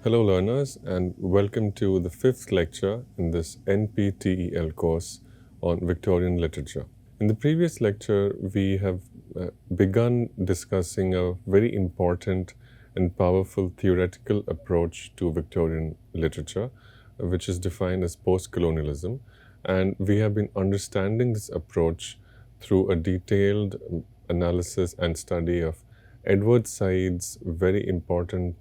Hello learners and welcome to the fifth lecture in this NPTEL course on Victorian literature. In the previous lecture, we have begun discussing a very important and powerful theoretical approach to Victorian literature, which is defined as post-colonialism. And we have been understanding this approach through a detailed analysis and study of Edward Said's very important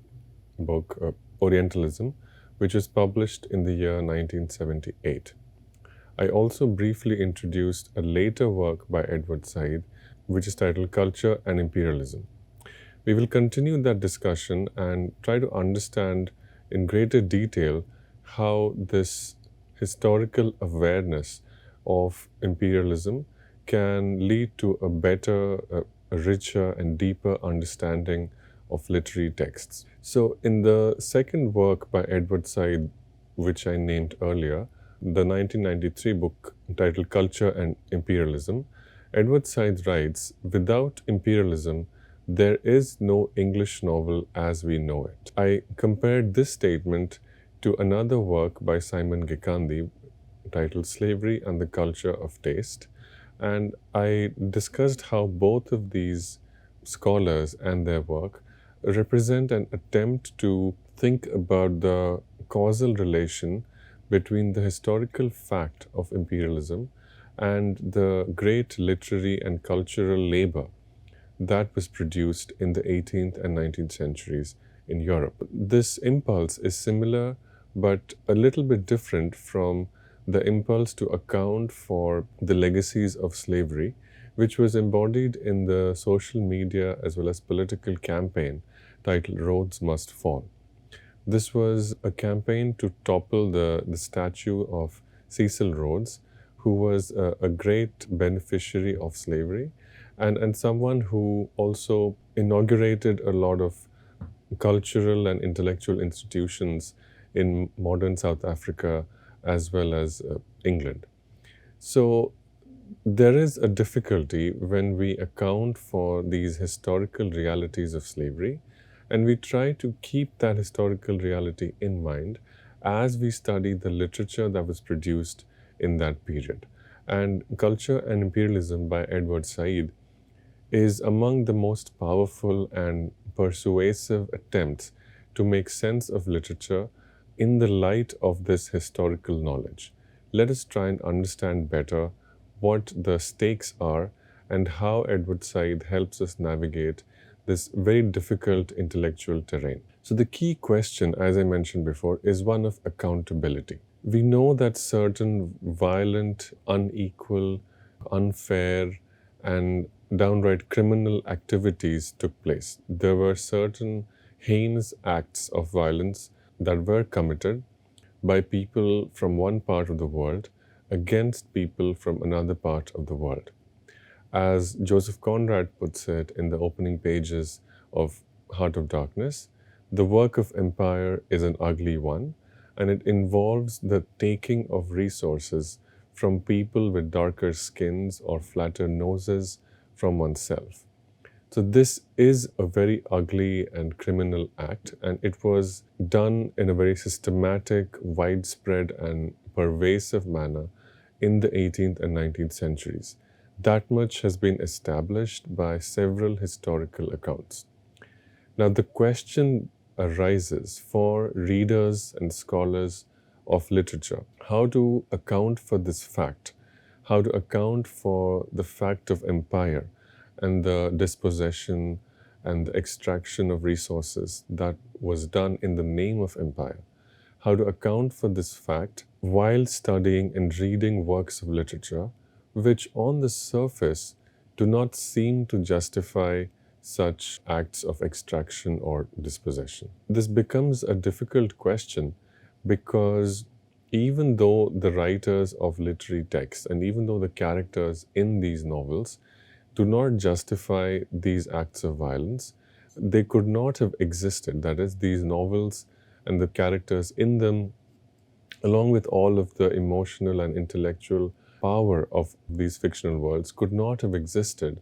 book, Orientalism, which was published in the year 1978. I also briefly introduced a later work by Edward Said, which is titled Culture and Imperialism. We will continue that discussion and try to understand in greater detail how this historical awareness of imperialism can lead to a better, a richer, and deeper understanding of literary texts. So, in the second work by Edward Said, which I named earlier, the 1993 book titled Culture and Imperialism, Edward Said writes, "Without imperialism, there is no English novel as we know it." I compared this statement to another work by Simon Gikandi titled Slavery and the Culture of Taste, and I discussed how both of these scholars and their work represent an attempt to think about the causal relation between the historical fact of imperialism and the great literary and cultural labor that was produced in the 18th and 19th centuries in Europe. This impulse is similar but a little bit different from the impulse to account for the legacies of slavery, which was embodied in the social media as well as political campaign titled Rhodes Must Fall. This was a campaign to topple the statue of Cecil Rhodes, who was a great beneficiary of slavery and someone who also inaugurated a lot of cultural and intellectual institutions in modern South Africa as well as England. So there is a difficulty when we account for these historical realities of slavery, and we try to keep that historical reality in mind as we study the literature that was produced in that period. And Culture and Imperialism by Edward Said is among the most powerful and persuasive attempts to make sense of literature in the light of this historical knowledge. Let us try and understand better what the stakes are and how Edward Said helps us navigate this very difficult intellectual terrain. So the key question, as I mentioned before, is one of accountability. We know that certain violent, unequal, unfair, and downright criminal activities took place. There were certain heinous acts of violence that were committed by people from one part of the world against people from another part of the world. As Joseph Conrad puts it in the opening pages of Heart of Darkness, the work of empire is an ugly one, and it involves the taking of resources from people with darker skins or flatter noses from oneself. So this is a very ugly and criminal act, and it was done in a very systematic, widespread, and pervasive manner in the 18th and 19th centuries. That much has been established by several historical accounts. Now, the question arises for readers and scholars of literature, how to account for this fact, how to account for the fact of empire and the dispossession and the extraction of resources that was done in the name of empire, how to account for this fact while studying and reading works of literature which on the surface do not seem to justify such acts of extraction or dispossession. This becomes a difficult question because even though the writers of literary texts and even though the characters in these novels do not justify these acts of violence, they could not have existed. That is, these novels and the characters in them, along with all of the emotional and intellectual power of these fictional worlds, could not have existed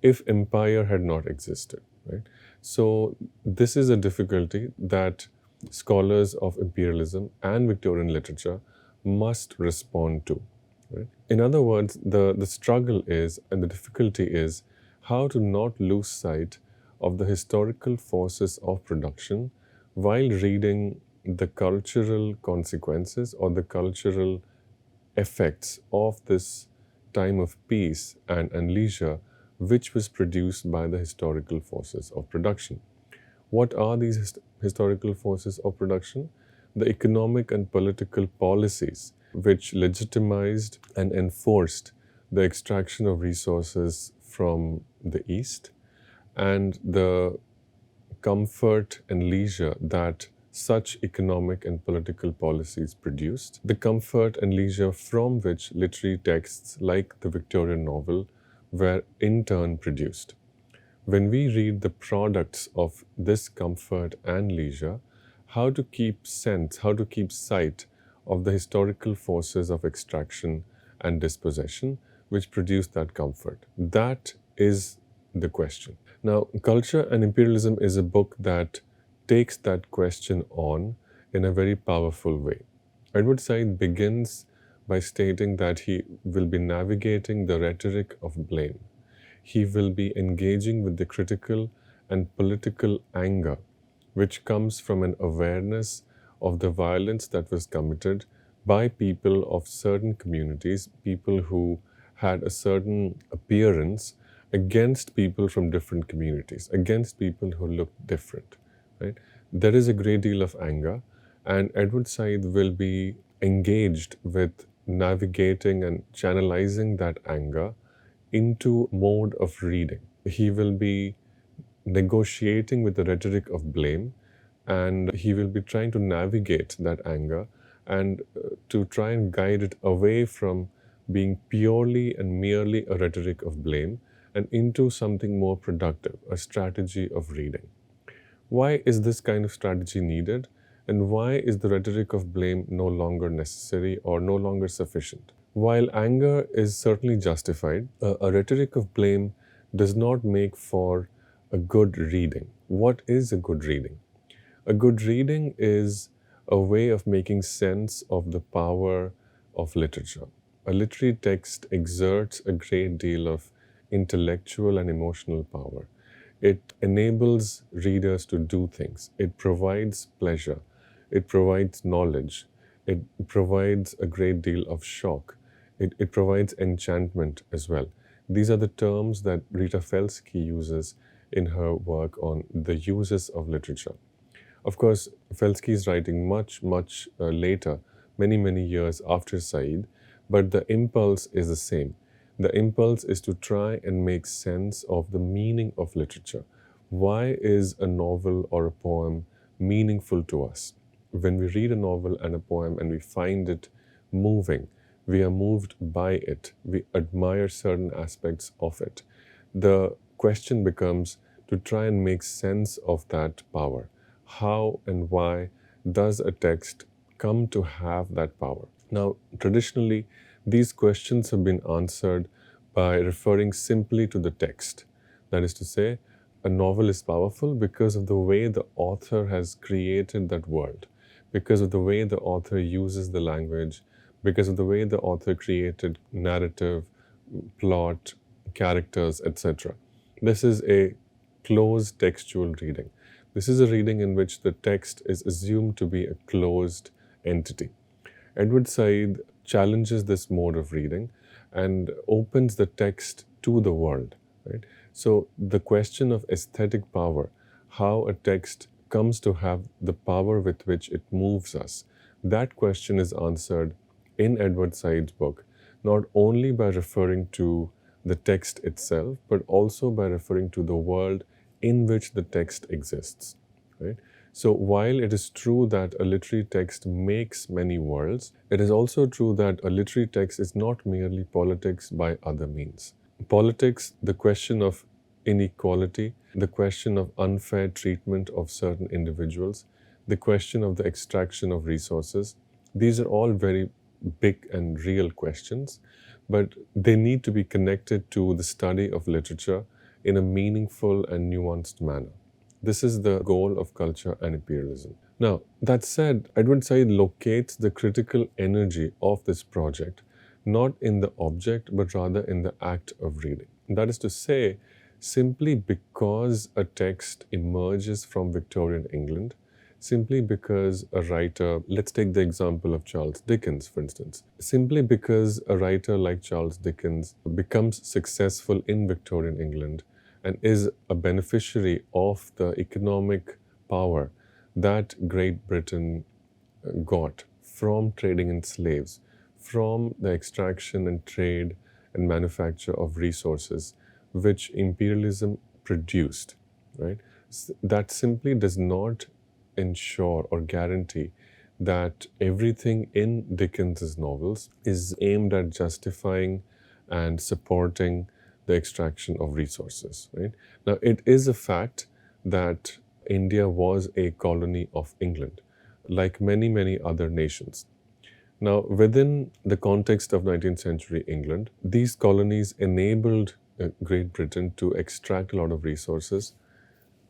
if empire had not existed, right? So this is a difficulty that scholars of imperialism and Victorian literature must respond to. Right? In other words, the struggle is and the difficulty is how to not lose sight of the historical forces of production while reading the cultural consequences or the cultural effects of this time of peace and leisure, which was produced by the historical forces of production. What are these historical forces of production? The economic and political policies which legitimized and enforced the extraction of resources from the East, and the comfort and leisure that such economic and political policies produced, the comfort and leisure from which literary texts like the Victorian novel were in turn produced. When we read the products of this comfort and leisure, how to keep sense, how to keep sight of the historical forces of extraction and dispossession which produce that comfort? That is the question. Now, Culture and Imperialism is a book that takes that question on in a very powerful way. Edward Said begins by stating that he will be navigating the rhetoric of blame. He will be engaging with the critical and political anger which comes from an awareness of the violence that was committed by people of certain communities, people who had a certain appearance, against people from different communities, against people who looked different. Right? There is a great deal of anger, and Edward Said will be engaged with navigating and channelizing that anger into mode of reading. He will be negotiating with the rhetoric of blame, and he will be trying to navigate that anger and to try and guide it away from being purely and merely a rhetoric of blame and into something more productive, a strategy of reading. Why is this kind of strategy needed? And why is the rhetoric of blame no longer necessary or no longer sufficient? While anger is certainly justified, a rhetoric of blame does not make for a good reading. What is a good reading? A good reading is a way of making sense of the power of literature. A literary text exerts a great deal of intellectual and emotional power. It enables readers to do things. It provides pleasure. It provides knowledge. It provides a great deal of shock. It provides enchantment as well. These are the terms that Rita Felsky uses in her work on the uses of literature. Of course, Felsky is writing much later, many years after Said, but the impulse is the same. The impulse is to try and make sense of the meaning of literature. Why is a novel or a poem meaningful to us? When we read a novel and a poem and we find it moving, we are moved by it, we admire certain aspects of it. The question becomes to try and make sense of that power. How and why does a text come to have that power? Now, traditionally, these questions have been answered by referring simply to the text. That is to say, a novel is powerful because of the way the author has created that world, because of the way the author uses the language, because of the way the author created narrative, plot, characters, etc. This is a closed textual reading. This is a reading in which the text is assumed to be a closed entity. Edward Said challenges this mode of reading and opens the text to the world. Right? So the question of aesthetic power, how a text comes to have the power with which it moves us, that question is answered in Edward Said's book, not only by referring to the text itself, but also by referring to the world in which the text exists. Right? So while it is true that a literary text makes many worlds, it is also true that a literary text is not merely politics by other means. Politics, the question of inequality, the question of unfair treatment of certain individuals, the question of the extraction of resources, these are all very big and real questions, but they need to be connected to the study of literature in a meaningful and nuanced manner. This is the goal of Culture and Imperialism. Now, that said, Edward Said locates the critical energy of this project not in the object but rather in the act of reading. That is to say, simply because a text emerges from Victorian England, simply because a writer, let's take the example of Charles Dickens, for instance, simply because a writer like Charles Dickens becomes successful in Victorian England and is a beneficiary of the economic power that Great Britain got from trading in slaves, from the extraction and trade and manufacture of resources which imperialism produced, right? That simply does not ensure or guarantee that everything in Dickens's novels is aimed at justifying and supporting the extraction of resources, right? Now, it is a fact that India was a colony of England, like many, many other nations. Now, within the context of 19th century England, these colonies enabled Great Britain to extract a lot of resources,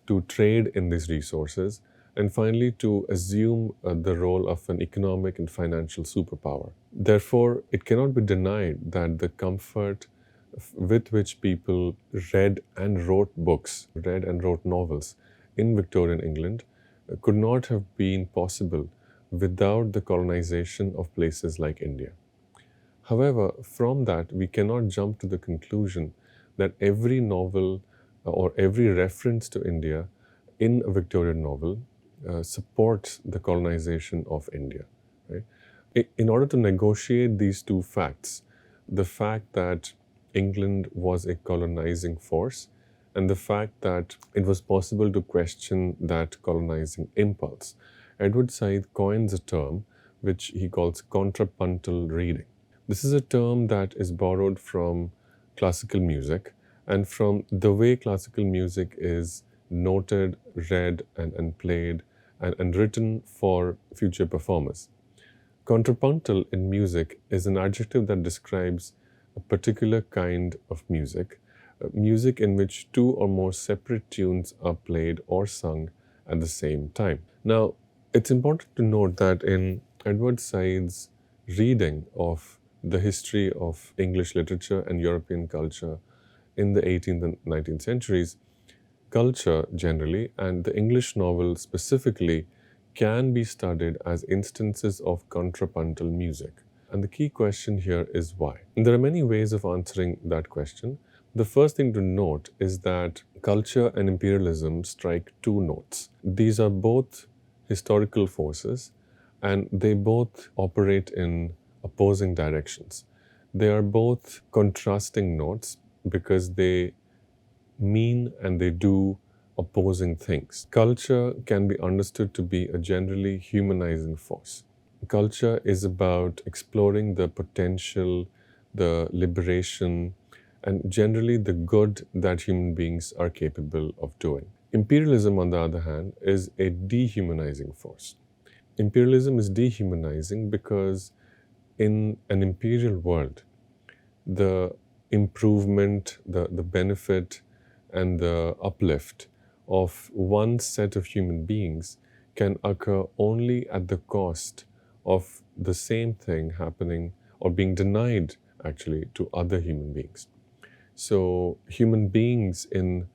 to trade in these resources, and finally to assume the role of an economic and financial superpower. Therefore, it cannot be denied that the comfort with which people read and wrote books, read and wrote novels in Victorian England could not have been possible without the colonization of places like India. However, from that, we cannot jump to the conclusion that every novel or every reference to India in a Victorian novel supports the colonization of India. Right? In order to negotiate these two facts, the fact that England was a colonizing force and the fact that it was possible to question that colonizing impulse, Edward Said coins a term which he calls contrapuntal reading. This is a term that is borrowed from classical music and from the way classical music is noted, read, and played and written for future performers. Contrapuntal in music is an adjective that describes a particular kind of music, music in which two or more separate tunes are played or sung at the same time. Now, it's important to note that in Edward Said's reading of the history of English literature and European culture in the 18th and 19th centuries, culture generally and the English novel specifically can be studied as instances of contrapuntal music. And the key question here is why? And there are many ways of answering that question. The first thing to note is that culture and imperialism strike two notes. These are both historical forces and they both operate in opposing directions. They are both contrasting notes because they mean and they do opposing things. Culture can be understood to be a generally humanizing force. Culture is about exploring the potential, the liberation, and generally the good that human beings are capable of doing. Imperialism, on the other hand, is a dehumanizing force. Imperialism is dehumanizing because in an imperial world, the improvement, the benefit, and the uplift of one set of human beings can occur only at the cost of the same thing happening or being denied actually to other human beings. So human beings in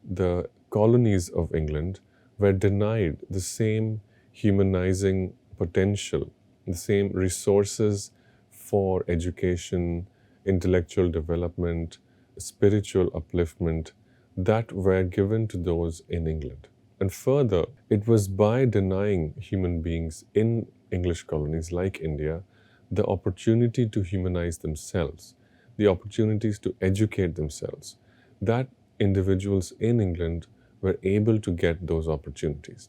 the colonies of England were denied the same humanizing potential, the same resources for education, intellectual development, spiritual upliftment that were given to those in England. And further, it was by denying human beings in English colonies like India the opportunity to humanize themselves, the opportunities to educate themselves, that individuals in England were able to get those opportunities.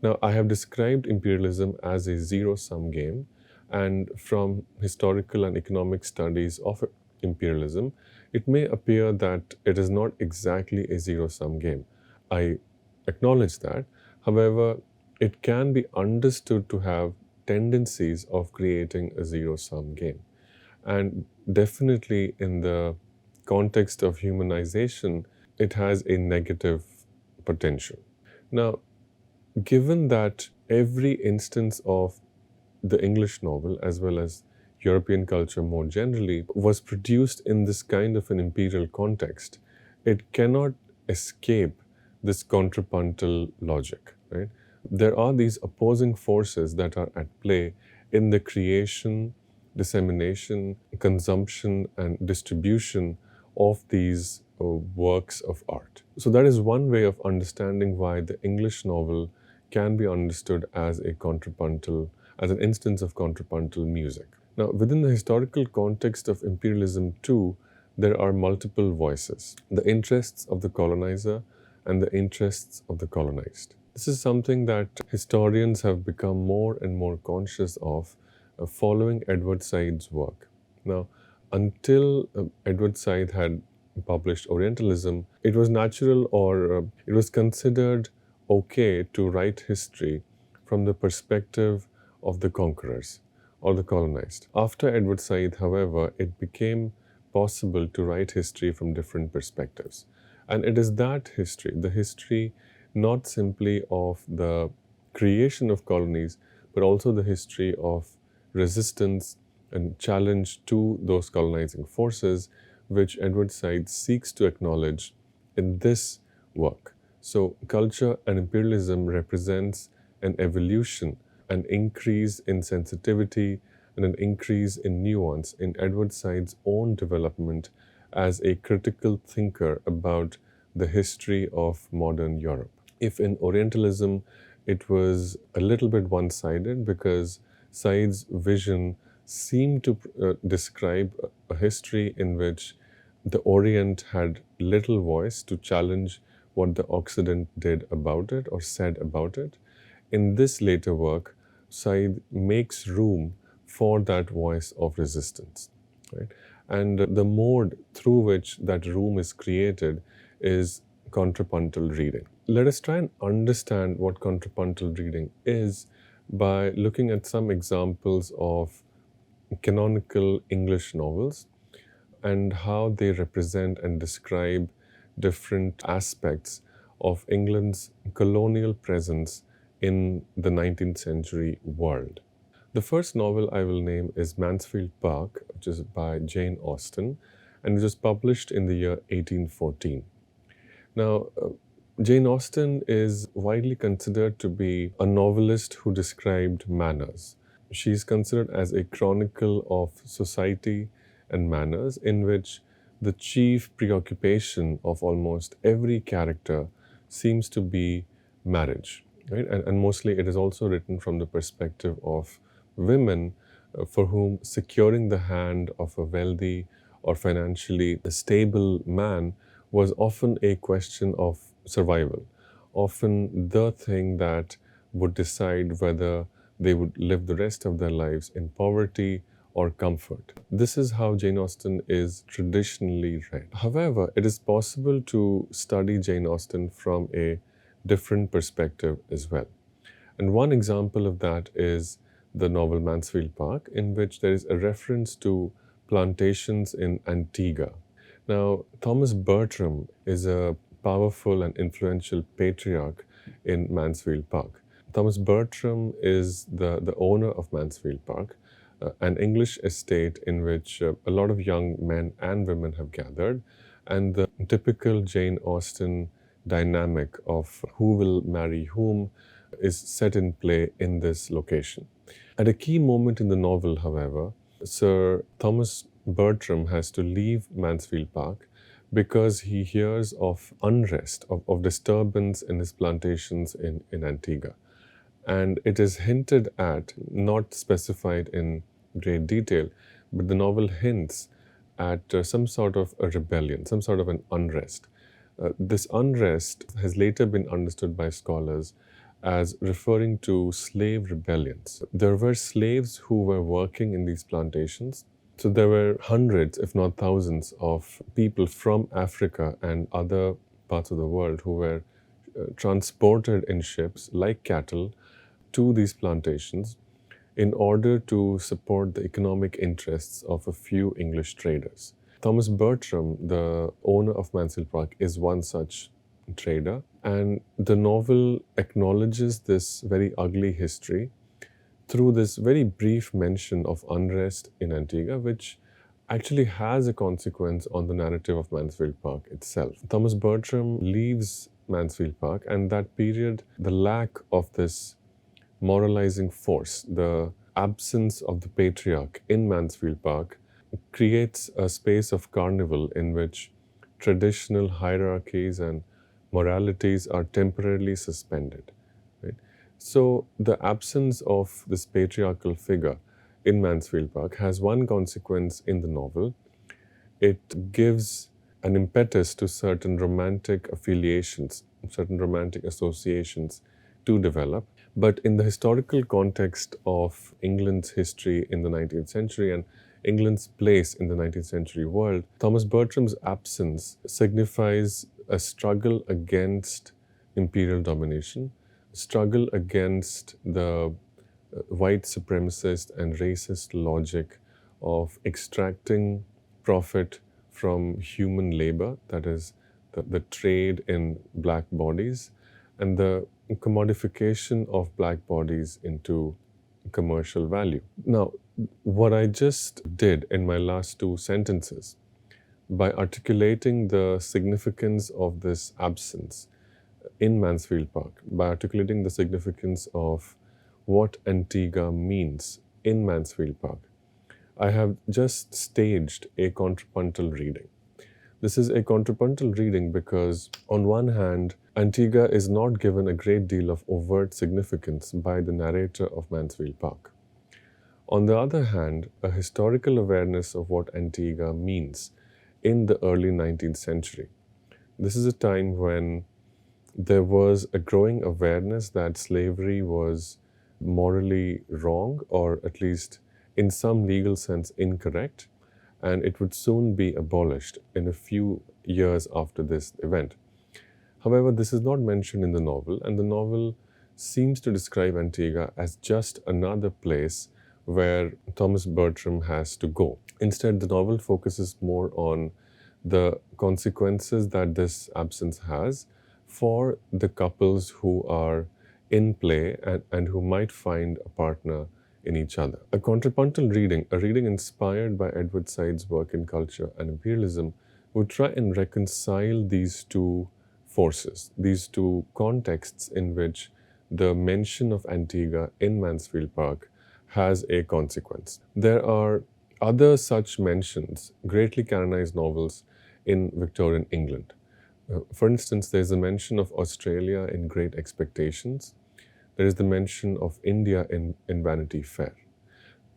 Now, I have described imperialism as a zero-sum game, and from historical and economic studies of imperialism, it may appear that it is not exactly a zero-sum game. I acknowledge that. However, it can be understood to have tendencies of creating a zero-sum game. And definitely in the context of humanization, it has a negative potential. Now, given that every instance of the English novel, as well as European culture more generally, was produced in this kind of an imperial context. It cannot escape this contrapuntal logic, right? There are these opposing forces that are at play in the creation, dissemination, consumption, and distribution of these works of art. So, that is one way of understanding why the English novel can be understood as a contrapuntal, as an instance of contrapuntal music. Now, within the historical context of imperialism, too, there are multiple voices: the interests of the colonizer and the interests of the colonized. This is something that historians have become more and more conscious of following Edward Said's work. Now, until Edward Said had published Orientalism, it was natural, or it was considered okay to write history from the perspective of the conquerors or the colonized. After Edward Said, however, it became possible to write history from different perspectives. And it is that history, the history not simply of the creation of colonies, but also the history of resistance and challenge to those colonizing forces, which Edward Said seeks to acknowledge in this work. So, culture and imperialism represents an evolution, an increase in sensitivity, and an increase in nuance in Edward Said's own development as a critical thinker about the history of modern Europe. If in Orientalism it was a little bit one sided because Said's vision seemed to describe a history in which the Orient had little voice to challenge what the Occident did about it or said about it. In this later work, Said makes room for that voice of resistance, right? And the mode through which that room is created is contrapuntal reading. Let us try and understand what contrapuntal reading is by looking at some examples of canonical English novels and how they represent and describe different aspects of England's colonial presence in the 19th century world. The first novel I will name is Mansfield Park, which is by Jane Austen, and it was published in the year 1814. Now, Jane Austen is widely considered to be a novelist who described manners. She is considered as a chronicle of society and manners, in which the chief preoccupation of almost every character seems to be marriage, right? And mostly it is also written from the perspective of women for whom securing the hand of a wealthy or financially stable man was often a question of survival, often the thing that would decide whether they would live the rest of their lives in poverty or comfort. This is how Jane Austen is traditionally read. However, it is possible to study Jane Austen from a different perspective as well. And one example of that is the novel Mansfield Park, in which there is a reference to plantations in Antigua. Now, Thomas Bertram is a powerful and influential patriarch in Mansfield Park. Thomas Bertram is the owner of Mansfield Park, an English estate in which a lot of young men and women have gathered, and the typical Jane Austen dynamic of who will marry whom is set in play in this location. At a key moment in the novel, however, Sir Thomas Bertram has to leave Mansfield Park because he hears of unrest, of disturbance in his plantations in Antigua. And it is hinted at, not specified in great detail, but the novel hints at some sort of a rebellion, some sort of an unrest. This unrest has later been understood by scholars as referring to slave rebellions. There were slaves who were working in these plantations. So there were hundreds, if not thousands, of people from Africa and other parts of the world who were transported in ships like cattle to these plantations in order to support the economic interests of a few English traders. Thomas Bertram, the owner of Mansfield Park, is one such trader. And the novel acknowledges this very ugly history through this very brief mention of unrest in Antigua, which actually has a consequence on the narrative of Mansfield Park itself. Thomas Bertram leaves Mansfield Park, and that period, the lack of this moralizing force, the absence of the patriarch in Mansfield Park, creates a space of carnival in which traditional hierarchies and moralities are temporarily suspended. Right? So, the absence of this patriarchal figure in Mansfield Park has one consequence in the novel. It gives an impetus to certain romantic affiliations, certain romantic associations to develop. But in the historical context of England's history in the 19th century and England's place in the 19th century world, Thomas Bertram's absence signifies a struggle against imperial domination, struggle against the white supremacist and racist logic of extracting profit from human labor, that is, the trade in black bodies, and the commodification of black bodies into commercial value. Now, what I just did in my last two sentences, by articulating the significance of this absence in Mansfield Park, by articulating the significance of what Antigua means in Mansfield Park, I have just staged a contrapuntal reading. This is a contrapuntal reading because, on one hand, Antigua is not given a great deal of overt significance by the narrator of Mansfield Park. On the other hand, a historical awareness of what Antigua means in the early 19th century. This is a time when there was a growing awareness that slavery was morally wrong, or at least in some legal sense incorrect, and it would soon be abolished in a few years after this event. However, this is not mentioned in the novel, and the novel seems to describe Antigua as just another place where Thomas Bertram has to go. Instead, the novel focuses more on the consequences that this absence has for the couples who are in play and who might find a partner in each other. A contrapuntal reading, a reading inspired by Edward Said's work in Culture and Imperialism, would try and reconcile these two forces, these two contexts in which the mention of Antigua in Mansfield Park has a consequence. There are other such mentions, greatly canonized novels in Victorian England. For instance, there's a mention of Australia in Great Expectations. There is the mention of India in Vanity Fair.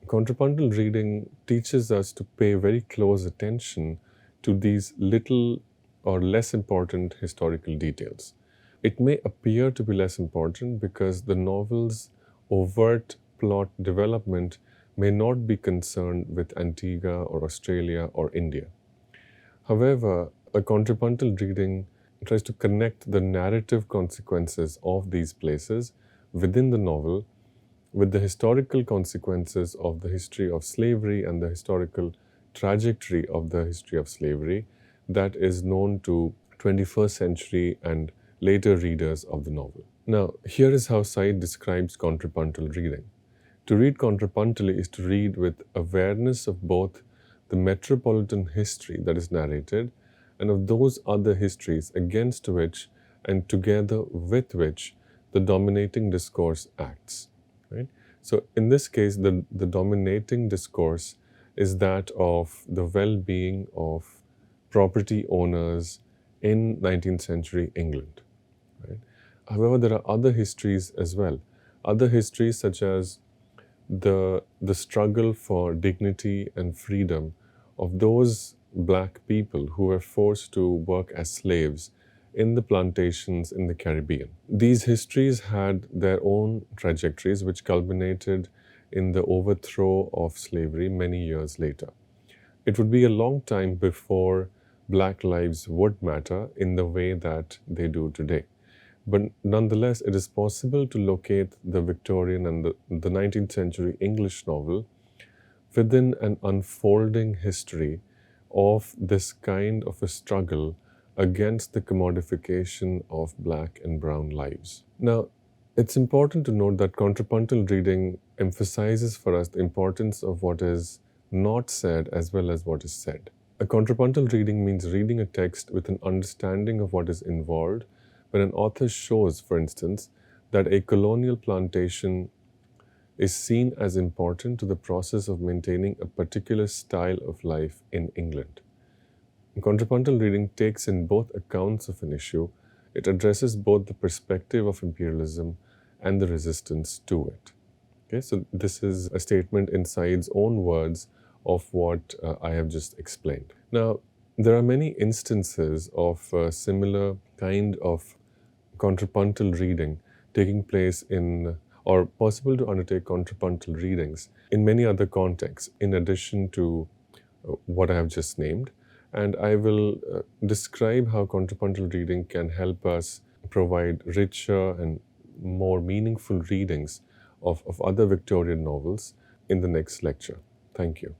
Contrapuntal reading teaches us to pay very close attention to these little or less important historical details. It may appear to be less important because the novel's overt plot development may not be concerned with Antigua or Australia or India. However, a contrapuntal reading tries to connect the narrative consequences of these places within the novel with the historical consequences of the history of slavery and the historical trajectory of the history of slavery that is known to 21st century and later readers of the novel. Now, here is how Said describes contrapuntal reading. To read contrapuntally is to read with awareness of both the metropolitan history that is narrated and of those other histories against which and together with which the dominating discourse acts. Right? So in this case, the dominating discourse is that of the well-being of property owners in 19th century England. Right? However, there are other histories as well. Other histories such as the struggle for dignity and freedom of those black people who were forced to work as slaves in the plantations in the Caribbean. These histories had their own trajectories which culminated in the overthrow of slavery many years later. It would be a long time before black lives would matter in the way that they do today. But nonetheless, it is possible to locate the Victorian and the 19th century English novel within an unfolding history of this kind of a struggle against the commodification of black and brown lives. Now, it's important to note that contrapuntal reading emphasizes for us the importance of what is not said as well as what is said. A contrapuntal reading means reading a text with an understanding of what is involved when an author shows, for instance, that a colonial plantation is seen as important to the process of maintaining a particular style of life in England. Contrapuntal reading takes in both accounts of an issue. It addresses both the perspective of imperialism and the resistance to it. Okay, so this is a statement in Said's own words of what I have just explained. Now, there are many instances of similar kind of contrapuntal reading taking place in, or possible to undertake contrapuntal readings in many other contexts, in addition to what I have just named. And I will describe how contrapuntal reading can help us provide richer and more meaningful readings of other Victorian novels in the next lecture. Thank you.